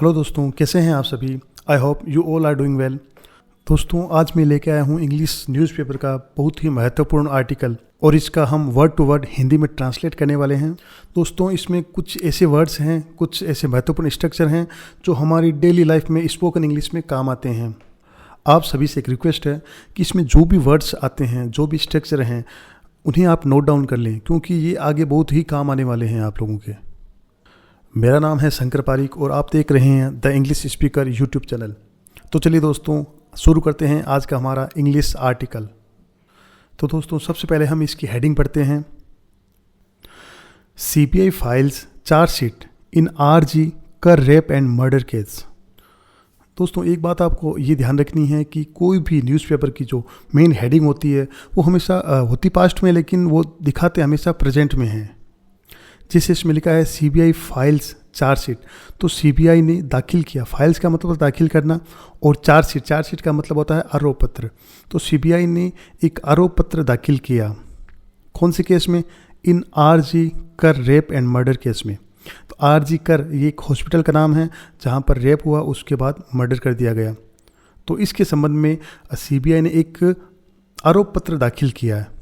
Hello दोस्तों, कैसे हैं आप सभी। I hope you all are doing well. दोस्तों, आज मैं लेके आया हूँ इंग्लिश न्यूज़पेपर का बहुत ही महत्वपूर्ण आर्टिकल और इसका हम वर्ड टू वर्ड हिंदी में ट्रांसलेट करने वाले हैं। दोस्तों, इसमें कुछ ऐसे वर्ड्स हैं, कुछ ऐसे महत्वपूर्ण स्ट्रक्चर हैं जो हमारी डेली लाइफ में स्पोकन इंग्लिश में काम आते हैं। आप सभी से एक रिक्वेस्ट है कि इसमें जो भी वर्ड्स आते हैं, जो भी स्ट्रक्चर हैं, उन्हें आप नोट डाउन कर लें, क्योंकि ये आगे बहुत ही काम आने वाले हैं आप लोगों के। मेरा नाम है शंकर पारिक और आप देख रहे हैं the English speaker YouTube channel. तो चलिए दोस्तों, शुरू करते हैं आज का हमारा इंग्लिश आर्टिकल। तो दोस्तों, सबसे पहले हम इसकी हेडिंग पढ़ते हैं। सीबीआई फाइल्स चार्जशीट इन आरजी कर रेप एंड मर्डर केस। दोस्तों, एक बात आपको ये ध्यान रखनी है कि कोई भी न्यूज़पेपर की जो मेन हेडिंग होती है वो हमेशा होती पास्ट में, लेकिन वो दिखाते हमेशा प्रेजेंट में है। जैसे इसमें लिखा है सीबीआई फाइल्स चार्जशीट, तो सीबीआई ने दाखिल किया। फाइल्स का मतलब दाखिल करना और चार्जशीट का मतलब होता है आरोप पत्र। तो सीबीआई ने एक आरोप पत्र दाखिल किया। कौन से केस में? इन आरजी कर रेप एंड मर्डर केस में। तो आरजी कर ये एक हॉस्पिटल का नाम है जहाँ पर रेप हुआ, उसके बाद मर्डर कर दिया गया। तो इसके संबंध में सीबीआई ने एक आरोप पत्र दाखिल किया है।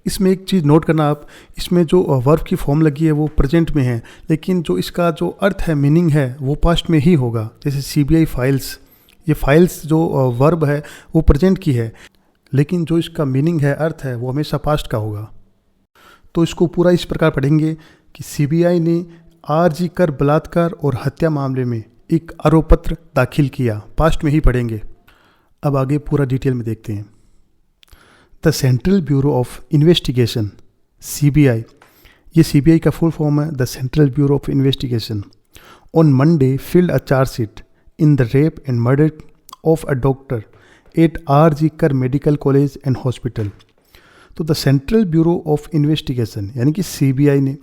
इसमें एक चीज़ नोट करना आप, इसमें जो वर्ब की फॉर्म लगी है वो प्रेजेंट में है, लेकिन जो इसका जो अर्थ है, मीनिंग है, वो पास्ट में ही होगा। जैसे सीबीआई फाइल्स, ये फाइल्स जो वर्ब है वो प्रेजेंट की है, लेकिन जो इसका मीनिंग है, अर्थ है, वो हमेशा पास्ट का होगा। तो इसको पूरा इस प्रकार पढ़ेंगे कि सीबीआई ने आरजी कर बलात्कार और हत्या मामले में एक आरोप पत्र दाखिल किया। पास्ट में ही पढ़ेंगे। अब आगे पूरा डिटेल में देखते हैं। The central bureau of investigation, CBI, ये सीबीआई का फुल फॉर्म है, the central bureau of investigation, on Monday filed a chargesheet in the rape and murder of a doctor at RG Kar medical college and hospital. तो the central bureau of investigation यानी कि CBI ने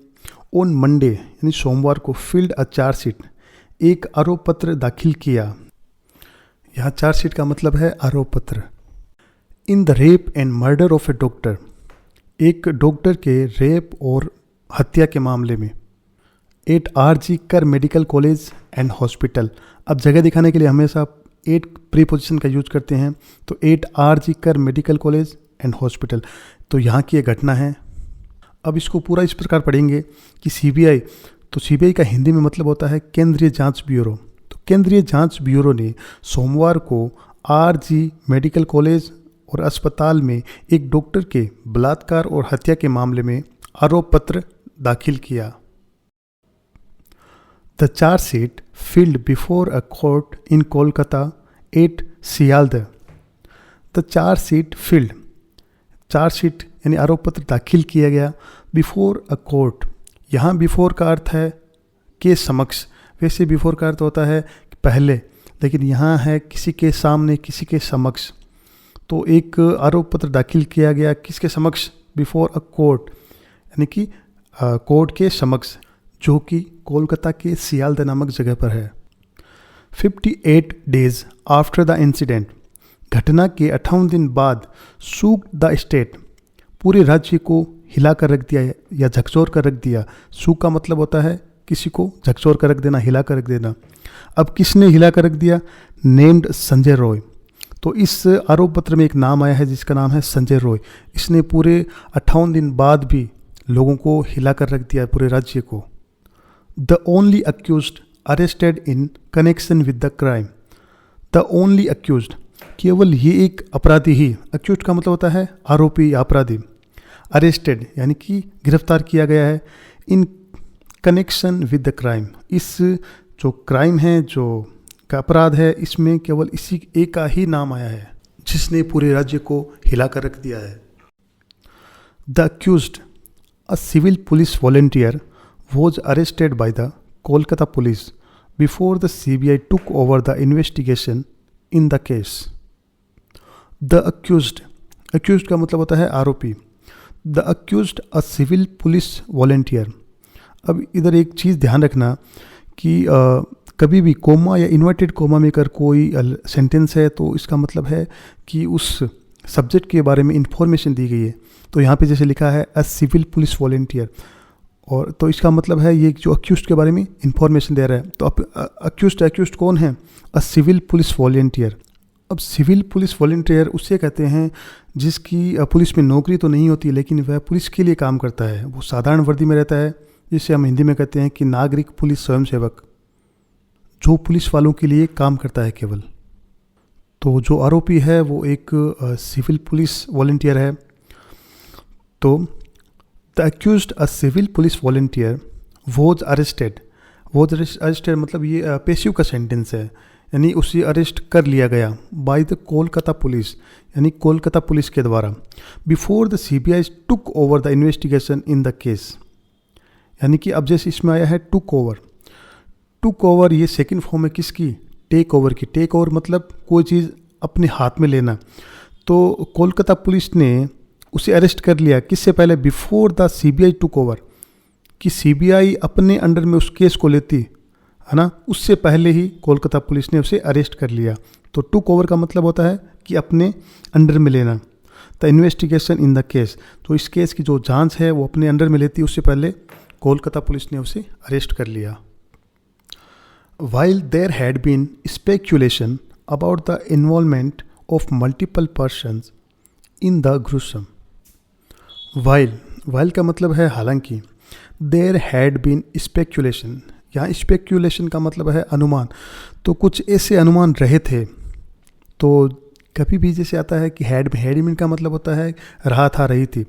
on Monday यानी सोमवार को field a chargesheet, एक आरोप पत्र दाखिल किया। यहाँ चार्जशीट का मतलब है आरोप पत्र। इन the rape and murder of A doctor, एक डॉक्टर के रेप और हत्या के मामले में। Eight RG Kar medical college and hospital, अब जगह दिखाने के लिए हमेशा एट प्रीपोजिशन का यूज करते हैं। तो eight RG Kar medical college and hospital, तो यहाँ की एक घटना है। अब इसको पूरा इस प्रकार पढ़ेंगे कि सीबीआई, तो सीबीआई का हिंदी में मतलब होता है केंद्रीय जांच ब्यूरो। तो केंद्रीय जांच ब्यूरो ने सोमवार को आरजी मेडिकल कॉलेज और अस्पताल में एक डॉक्टर के बलात्कार और हत्या के मामले में आरोप पत्र दाखिल किया। The chargesheet filed before a court in Kolkata at Sealdah. The chargesheet filed, chargesheet यानी आरोप पत्र दाखिल किया गया बिफोर अ कोर्ट। यहाँ बिफोर का अर्थ है के समक्ष। वैसे बिफोर का अर्थ होता है पहले, लेकिन यहाँ है किसी के सामने, किसी के समक्ष। तो एक आरोप पत्र दाखिल किया गया किसके समक्ष? बिफोर अ कोर्ट, यानी कि कोर्ट के समक्ष, जो कि कोलकाता के सियालदह नामक जगह पर है। 58 डेज आफ्टर द इंसिडेंट, घटना के 58 दिन बाद, शूक द स्टेट, पूरे राज्य को हिला कर रख दिया या झकझोर कर रख दिया। शूक का मतलब होता है किसी को झकझोर कर रख देना, हिला कर रख देना। अब किसने हिला कर रख दिया? नेम्ड संजय रॉय। तो इस आरोप पत्र में एक नाम आया है जिसका नाम है संजय रॉय। इसने पूरे 58 दिन बाद भी लोगों को हिला कर रख दिया, पूरे राज्य को। The only accused arrested in connection with the crime. The only accused, केवल ये एक अपराधी ही, अक्यूज्ड का मतलब होता है आरोपी या अपराधी। अरेस्टेड यानी कि गिरफ्तार किया गया है। इन कनेक्शन विद द क्राइम, इस जो क्राइम है, जो का अपराध है, इसमें केवल इसी एक का ही नाम आया है जिसने पूरे राज्य को हिला कर रख दिया है। The accused, a civil police volunteer, was arrested by the Kolkata police before the CBI took over the investigation in the case. The accused, accused का मतलब होता है आरोपी। The accused, a civil police volunteer. अब इधर एक चीज़ ध्यान रखना कि कभी भी कोमा या इन्वर्टेड कोमा में अगर कोई सेंटेंस है तो इसका मतलब है कि उस सब्जेक्ट के बारे में इंफॉर्मेशन दी गई है। तो यहाँ पे जैसे लिखा है अ सिविल पुलिस वॉलंटियर, और तो इसका मतलब है ये जो अक्यूज्ड के बारे में इंफॉर्मेशन दे रहा है। तो अब अक्यूज्ड कौन है? A civil police volunteer. अब सिविल पुलिस वॉलेंटियर उसे कहते हैं जिसकी पुलिस में नौकरी तो नहीं होती लेकिन वह पुलिस के लिए काम करता है, वो साधारण वर्दी में रहता है, जिसे हम हिंदी में कहते हैं कि नागरिक पुलिस स्वयंसेवक, जो पुलिस वालों के लिए काम करता है केवल। तो जो आरोपी है वो एक सिविल पुलिस वॉलेंटियर है। तो the accused a civil police volunteer was arrested मतलब ये पेशिव का सेंटेंस है, यानी उसे अरेस्ट कर लिया गया बाय द कोलकाता पुलिस, यानी कोलकाता पुलिस के द्वारा, before the CBI took over the investigation in the case. यानी कि अब जैसे इसमें आया है टुक ओवर ये सेकंड फॉर्म है किसकी? टेक ओवर की। टेक ओवर मतलब कोई चीज़ अपने हाथ में लेना। तो कोलकाता पुलिस ने उसे अरेस्ट कर लिया किससे पहले? Before the CBI took over, कि CBI अपने अंडर में उस केस को लेती है ना, उससे पहले ही कोलकाता पुलिस ने उसे अरेस्ट कर लिया। तो टुक ओवर का मतलब होता है कि अपने अंडर में लेना। The investigation in the case, तो इस केस की जो जांच है वो अपने अंडर में लेती, उससे पहले कोलकाता पुलिस ने उसे अरेस्ट कर लिया। While there had been speculation about the involvement of multiple persons in the gruesome, while का मतलब है हालांकि, there had been speculation, यहाँ स्पेक्यूलेशन का मतलब है अनुमान। तो कुछ ऐसे अनुमान रहे थे। तो कभी भी जैसे आता है कि हैड में का मतलब होता है रहा था, रही थी।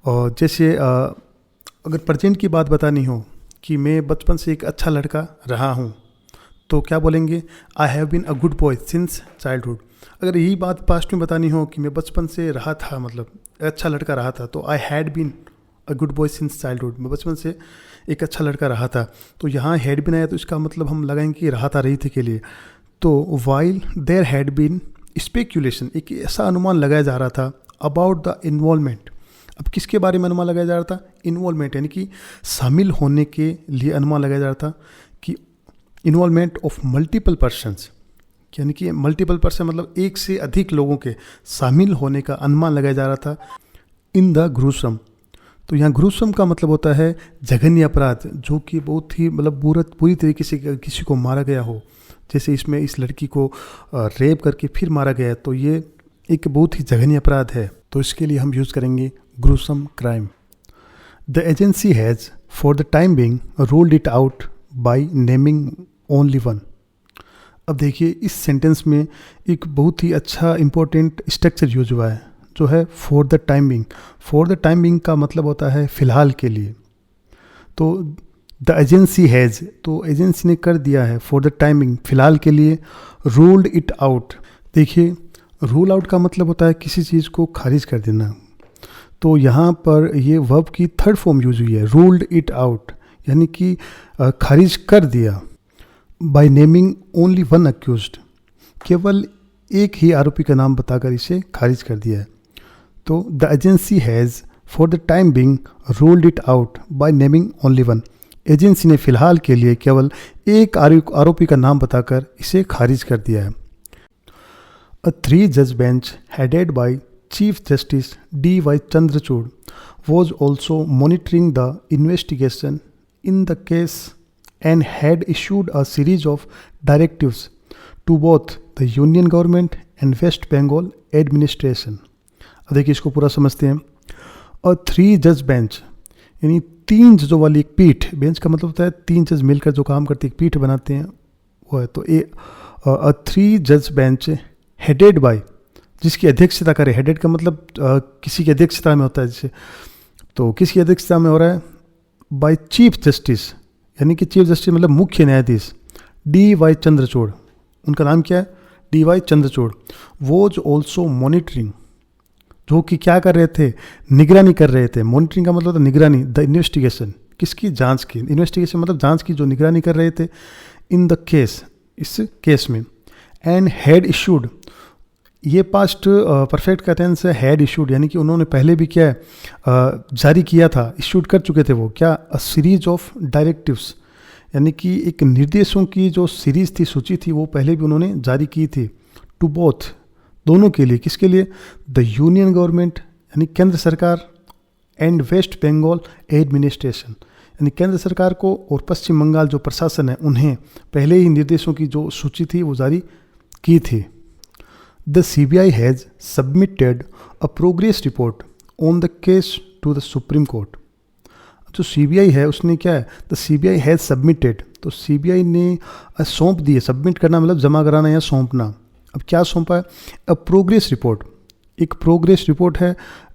और जैसे अगर प्रेजेंट की बात बतानी हो कि मैं बचपन से एक अच्छा लड़का रहा हूँ, तो क्या बोलेंगे? I have been a good boy since childhood. अगर यही बात पास्ट में बतानी हो कि मैं बचपन से रहा था, मतलब अच्छा लड़का रहा था, तो I had been a good boy since childhood, मैं बचपन से एक अच्छा लड़का रहा था। तो यहाँ हैड बीन आया तो इसका मतलब हम लगाएंगे कि रहा था, रही थी के लिए। तो while there had been speculation, एक ऐसा अनुमान लगाया जा रहा था अबाउट द इन्वॉल्वमेंट। अब किसके बारे में अनुमान लगाया जा रहा था? इन्वॉल्वमेंट, यानी कि शामिल होने के लिए अनुमान लगाया जा रहा था कि इन्वॉल्वमेंट ऑफ मल्टीपल पर्सन्स, यानी कि मल्टीपल पर्सन मतलब एक से अधिक लोगों के शामिल होने का अनुमान लगाया जा रहा था इन द ग्रूसम। तो यहाँ ग्रूसम का मतलब होता है जघन्य अपराध, जो कि बहुत ही मतलब पूरी तरीके से किसी को मारा गया हो। जैसे इसमें इस लड़की को रेप करके फिर मारा गया, तो ये एक बहुत ही जघन्य अपराध है। तो इसके लिए हम यूज़ करेंगे gruesome crime. The agency has for the time being ruled it out by naming only one. अब देखिए इस सेंटेंस में एक बहुत ही अच्छा इंपॉर्टेंट स्ट्रक्चर यूज हुआ है, जो है for the time being. For the time being का मतलब होता है फ़िलहाल के लिए। तो द एजेंसी हैज़, तो एजेंसी ने कर दिया है फॉर द टाइम बिंग, फ़िलहाल के लिए। रूल्ड इट आउट, देखिए रूल आउट का मतलब होता है किसी चीज़ को खारिज कर देना। तो यहाँ पर ये वर्ब की थर्ड फॉर्म यूज हुई है, रूल्ड इट आउट, यानी कि खारिज कर दिया। By naming only one accused, केवल एक ही आरोपी का नाम बताकर इसे खारिज कर दिया है। तो the agency has for the time being ruled it out by naming only one, agency ने फ़िलहाल के लिए केवल एक आरोपी का नाम बताकर इसे खारिज कर दिया है। अ 3 जज bench headed by chief justice D.Y. Chandrachud was also monitoring the investigation in the case and had issued a series of directives to both the Union government and West Bengal administration। अब देखिए इसको पूरा समझते हैं। और 3 जज बेंच, यानी 3 जजों वाली एक पीठ, बेंच का मतलब होता है 3 जज मिलकर जो काम करते हैं, एक पीठ बनाते हैं, वो है। तो 3 जज बेंच हेडेड बाय, जिसकी अध्यक्षता करे। हेडेड का मतलब किसी की अध्यक्षता में होता है, जैसे तो किसकी अध्यक्षता में हो रहा है? बाय चीफ जस्टिस, यानी कि चीफ जस्टिस मतलब मुख्य न्यायाधीश D.Y. चंद्रचूड़, उनका नाम क्या है? D.Y. Chandrachud. Was also monitoring, जो कि क्या कर रहे थे? निगरानी कर रहे थे। मॉनिटरिंग का मतलब होता है निगरानी। द इन्वेस्टिगेशन, किसकी? जांच की। इन्वेस्टिगेशन मतलब जांच की, जो निगरानी कर रहे थे। इन द केस, इस केस में। एंड हैड इशूड, ये पास्ट परफेक्ट का टेंस है, हैड इशूड, यानी कि उन्होंने पहले भी क्या है जारी किया था, इशूड कर चुके थे वो क्या? अ सीरीज ऑफ डायरेक्टिव्स, यानी कि एक निर्देशों की जो सीरीज थी, सूची थी, वो पहले भी उन्होंने जारी की थी। टू बोथ, दोनों के लिए। किसके लिए? द यूनियन गवर्नमेंट, यानी केंद्र सरकार, एंड वेस्ट बंगाल एडमिनिस्ट्रेशन, यानी केंद्र सरकार को और पश्चिम बंगाल जो प्रशासन है उन्हें पहले ही निर्देशों की जो सूची थी वो जारी की थी। The CBI has submitted a progress report on the case to the supreme court. जो CBI है उसने क्या है, द CBI हैज़ सबमिटेड, तो CBI ने सौंप दी है। सबमिट करना मतलब जमा कराना या सौंपना। अब क्या सौंपा है, अ प्रोग्रेस रिपोर्ट, एक प्रोग्रेस रिपोर्ट है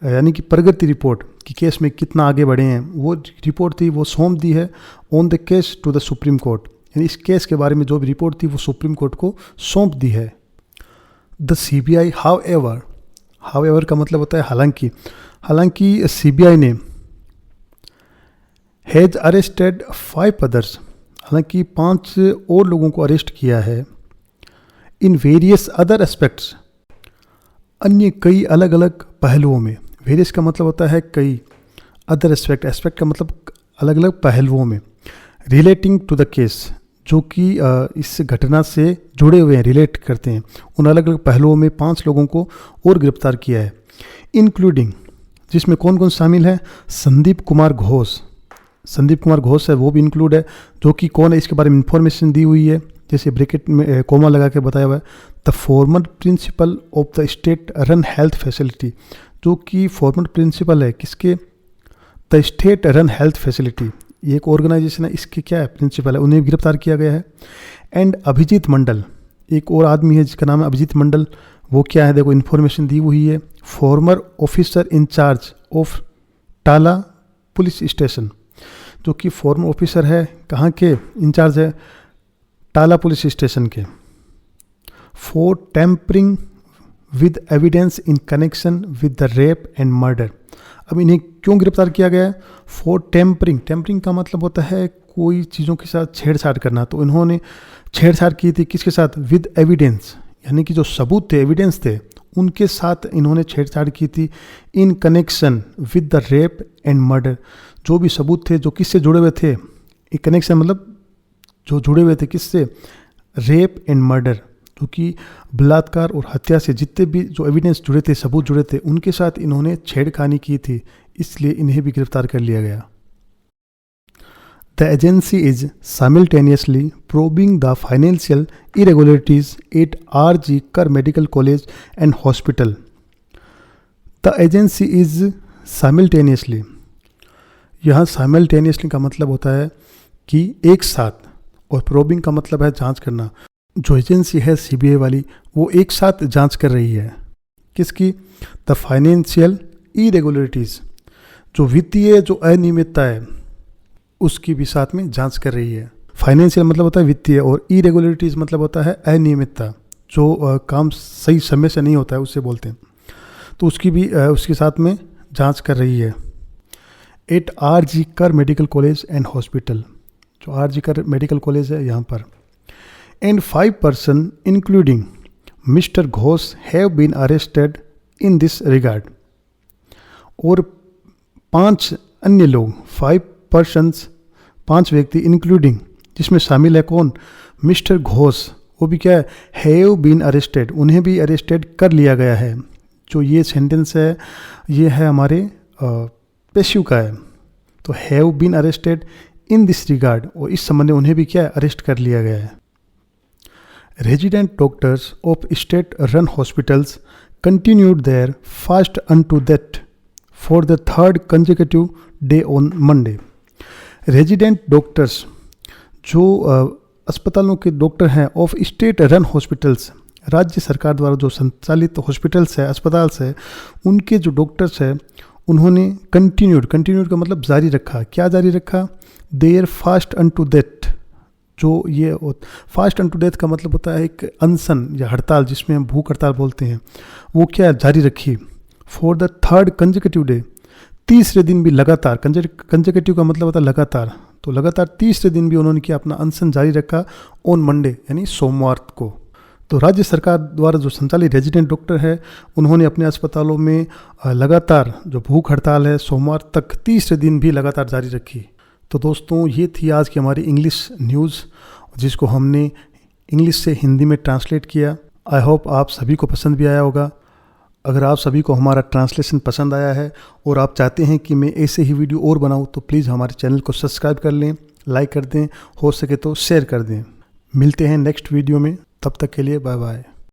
यानी कि प्रगति रिपोर्ट कि केस में कितना आगे बढ़े हैं, वो रिपोर्ट थी वो सौंप दी है on the case to the supreme court, यानी इस केस के बारे में जो भी रिपोर्ट थी वो सुप्रीम कोर्ट को सौंप दी है। द CBI हाउएवर का मतलब होता है हालांकि CBI ने हैज़ अरेस्टेड 5 अदर्स, हालांकि 5 और लोगों को अरेस्ट किया है। इन वेरियस अदर एस्पेक्ट्स, अन्य कई अलग अलग पहलुओं में। वेरियस का मतलब होता है कई, अदर एस्पेक्ट का मतलब अलग अलग पहलुओं में। रिलेटिंग टू द केस, जो कि इस घटना से जुड़े हुए हैं, रिलेट करते हैं, उन अलग अलग पहलुओं में 5 लोगों को और गिरफ्तार किया है। इंक्लूडिंग, जिसमें कौन कौन शामिल है, संदीप कुमार घोष है वो भी इंक्लूड है, जो कि कौन है इसके बारे में इंफॉर्मेशन दी हुई है, जैसे ब्रैकेट में कोमा लगा के बताया हुआ है। The former principle of the state run health facility, जो कि फॉर्मर प्रिंसिपल है किसके, the state run health facility, ये एक ऑर्गेनाइजेशन है, इसके क्या है प्रिंसिपल है, उन्हें गिरफ्तार किया गया है। एंड अभिजीत मंडल, एक और आदमी है जिसका नाम है अभिजीत मंडल, वो क्या है देखो इन्फॉर्मेशन दी हुई है, फॉर्मर ऑफिसर इंचार्ज ऑफ टाला पुलिस स्टेशन, जो कि फॉर्मर ऑफिसर है कहाँ के, इंचार्ज है टाला पुलिस स्टेशन के। For tampering with evidence in connection with the rape and murder. अब इन्हें क्यों गिरफ्तार किया गया है, फॉर टेम्परिंग का मतलब होता है कोई चीज़ों के साथ छेड़छाड़ करना, तो इन्होंने छेड़छाड़ की थी किसके साथ, विद एविडेंस, यानी कि जो सबूत थे, एविडेंस थे, उनके साथ इन्होंने छेड़छाड़ की थी। इन connection with the rape and murder, जो भी सबूत थे जो किससे जुड़े हुए थे, एक कनेक्शन मतलब जो जुड़े हुए थे किससे, रेप एंड मर्डर, जो कि बलात्कार और हत्या से जितने भी जो एविडेंस जुड़े थे, सबूत जुड़े थे, उनके साथ इन्होंने छेड़खानी की थी, इसलिए इन्हें भी गिरफ्तार कर लिया गया। The agency is simultaneously probing the financial irregularities at RG Kar medical college and hospital. The agency is simultaneously, यहाँ साइमल्टेनियसली का मतलब होता है कि एक साथ, और प्रोबिंग का मतलब है जांच करना। जो एजेंसी है CBI वाली, वो एक साथ जांच कर रही है किसकी, द फाइनेंशियल इरेगुलरिटीज़, जो वित्तीय जो अनियमितता है उसकी भी साथ में जांच कर रही है। फाइनेंशियल मतलब होता है वित्तीय, और इरेगुलरिटीज़ मतलब होता है अनियमितता, जो काम सही समय से नहीं होता है उससे बोलते हैं, तो उसकी भी उसके साथ में जांच कर रही है। At RG Kar medical college and hospital, जो RG कर मेडिकल कॉलेज है यहाँ पर। And 5 person including mister Ghosh have been arrested in this regard, और 5 अन्य लोग, 5 पर्सन्स, 5 व्यक्ति इंक्लूडिंग, जिसमें शामिल है कौन, मिस्टर घोष, वो भी क्या है, हैव बीन अरेस्टेड, उन्हें भी अरेस्टेड कर लिया गया है। जो ये सेंटेंस है ये है हमारे पेशिव का है, तो have been arrested in this regard, और इस संबंध में उन्हें भी क्या है, अरेस्ट कर लिया गया है। Resident doctors of state run hospitals continued their fast unto death for the 3rd consecutive day on Monday. Resident doctors, जो अस्पतालों के डॉक्टर हैं, ऑफ स्टेट रन हॉस्पिटल्स, राज्य सरकार द्वारा जो संचालित हॉस्पिटल्स है, अस्पताल है, उनके जो डॉक्टर्स हैं उन्होंने कंटिन्यूड का मतलब जारी रखा, क्या जारी रखा, देयर फास्ट अनटू डेथ, जो ये फास्ट अनटू डेथ का मतलब होता है एक अनशन या हड़ताल, जिसमें हम भूख हड़ताल बोलते हैं, वो क्या जारी रखी। For the 3rd consecutive day, तीसरे दिन भी लगातार, कंसेक्यूटिव का मतलब होता है लगातार, तो लगातार तीसरे दिन भी उन्होंने क्या अपना अनशन जारी रखा ऑन मंडे, यानी सोमवार को। तो राज्य सरकार द्वारा जो संचालित रेजिडेंट डॉक्टर है, उन्होंने अपने अस्पतालों में लगातार जो भूख हड़ताल है सोमवार तक तीसरे दिन भी लगातार जारी रखी। तो दोस्तों ये थी आज की हमारी इंग्लिश न्यूज़, जिसको हमने इंग्लिश से हिंदी में ट्रांसलेट किया। आई होप आप सभी को पसंद भी आया होगा। अगर आप सभी को हमारा ट्रांसलेशन पसंद आया है और आप चाहते हैं कि मैं ऐसे ही वीडियो और बनाऊं, तो प्लीज़ हमारे चैनल को सब्सक्राइब कर लें, लाइक कर दें, हो सके तो शेयर कर दें। मिलते हैं नेक्स्ट वीडियो में, तब तक के लिए बाय बाय।